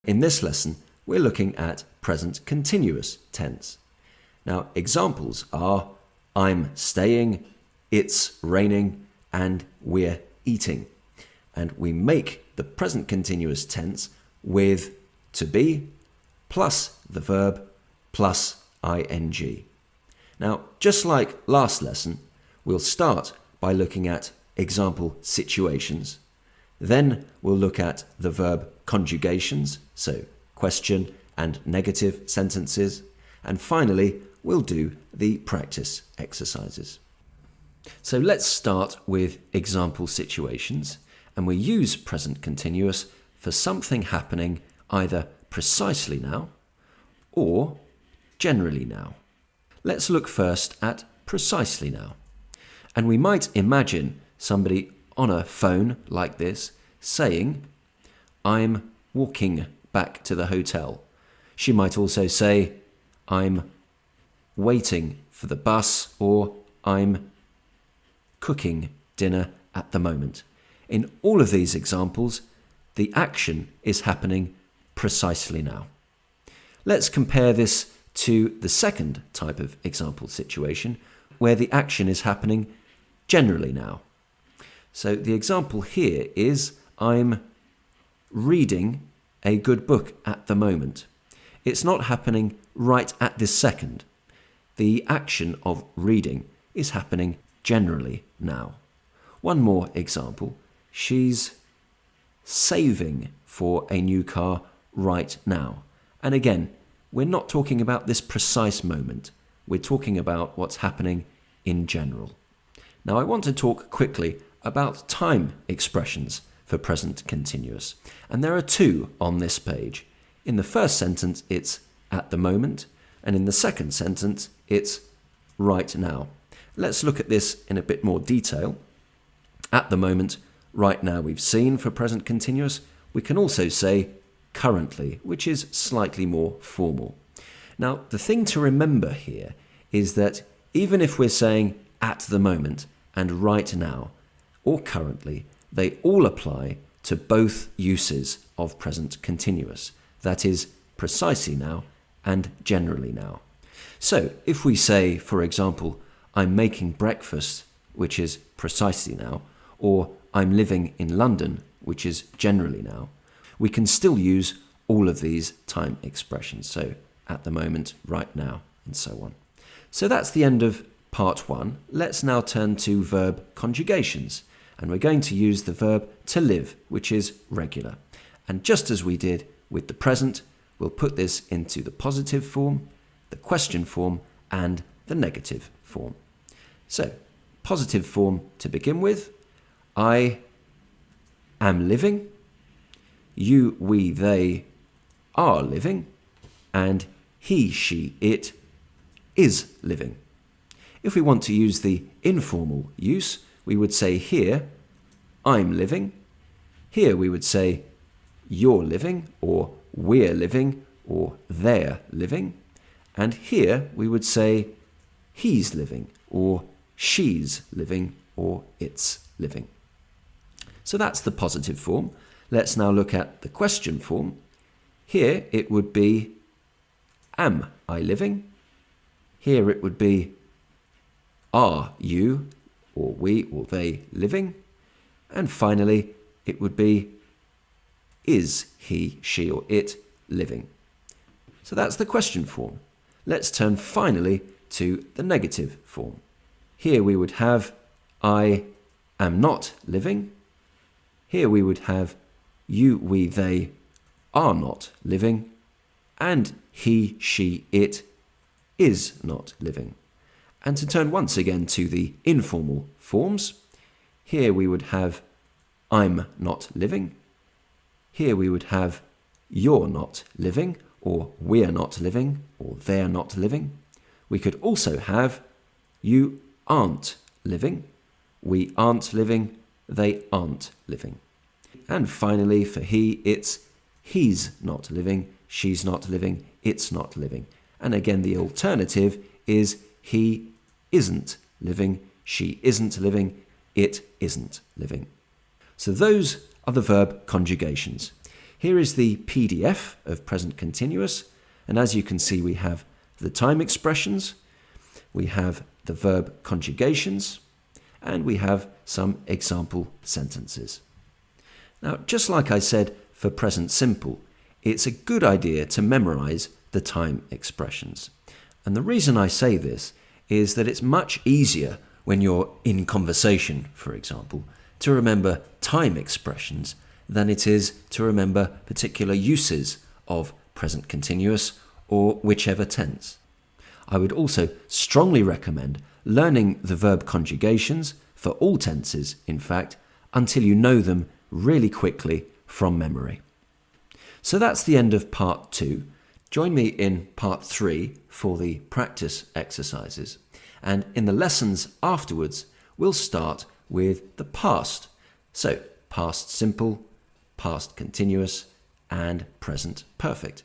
In this lesson, we're looking at present continuous tense. Now, examples are I'm staying, it's raining, and we're eating. And we make the present continuous tense with to be plus the verb plus ing. Now, just like last lesson, we'll start by looking at example situations. Then we'll look at the verb conjugations, so question and negative sentences. And finally, we'll do the practice exercises. So let's start with example situations, and we use present continuous for something happening either precisely now or generally now. Let's look first at precisely now. And we might imagine somebody on a phone like this saying, I'm walking back to the hotel. She might also say, I'm waiting for the bus, or I'm cooking dinner at the moment. In all of these examples, the action is happening precisely now. Let's compare this to the second type of example situation, where the action is happening generally now. So the example here is I'm reading a good book at the moment. It's not happening right at this second. The action of reading is happening generally now. One more example. She's saving for a new car right now. And again, we're not talking about this precise moment. We're talking about what's happening in general. Now, I want to talk quickly about time expressions for present continuous. And there are two on this page. In the first sentence, it's at the moment. And in the second sentence, it's right now. Let's look at this in a bit more detail. At the moment, right now we've seen for present continuous. We can also say currently, which is slightly more formal. Now, the thing to remember here is that even if we're saying at the moment and right now or currently, they all apply to both uses of present continuous. That is, precisely now and generally now. So if we say, for example, I'm making breakfast, which is precisely now, or I'm living in London, which is generally now, we can still use all of these time expressions. So at the moment, right now, and so on. So that's the end of part one. Let's now turn to verb conjugations. And we're going to use the verb to live, which is regular. And just as we did with the present, we'll put this into the positive form, the question form, and the negative form. So, positive form to begin with. I am living. You, we, they are living. And he, she, it is living. If we want to use the informal use, we would say here, I'm living. Here we would say, you're living, or we're living, or they're living. And here we would say, he's living, or she's living, or it's living. So that's the positive form. Let's now look at the question form. Here it would be, am I living? Here it would be, are you, or we, or they living? And finally, it would be, is he, she, or it living? So that's the question form. Let's turn finally to the negative form. Here we would have, I am not living. Here we would have, you, we, they are not living. And he, she, it is not living. And to turn once again to the informal forms, here we would have, I'm not living. Here we would have, you're not living, or we're not living, or they're not living. We could also have, you aren't living, we aren't living, they aren't living. And finally, for he, it's he's not living, she's not living, it's not living. And again, the alternative is he isn't living, she isn't living, it isn't living. So those are the verb conjugations. Here is the PDF of present continuous, and as you can see, we have the time expressions, we have the verb conjugations, and we have some example sentences. Now, just like I said for present simple, it's a good idea to memorize the time expressions. And the reason I say this is that it's much easier when you're in conversation, for example, to remember time expressions than it is to remember particular uses of present continuous or whichever tense. I would also strongly recommend learning the verb conjugations for all tenses, in fact, until you know them really quickly from memory. So that's the end of part 2. Join me in part 3 for the practice exercises. And in the lessons afterwards, we'll start with the past. So past simple, past continuous, and present perfect.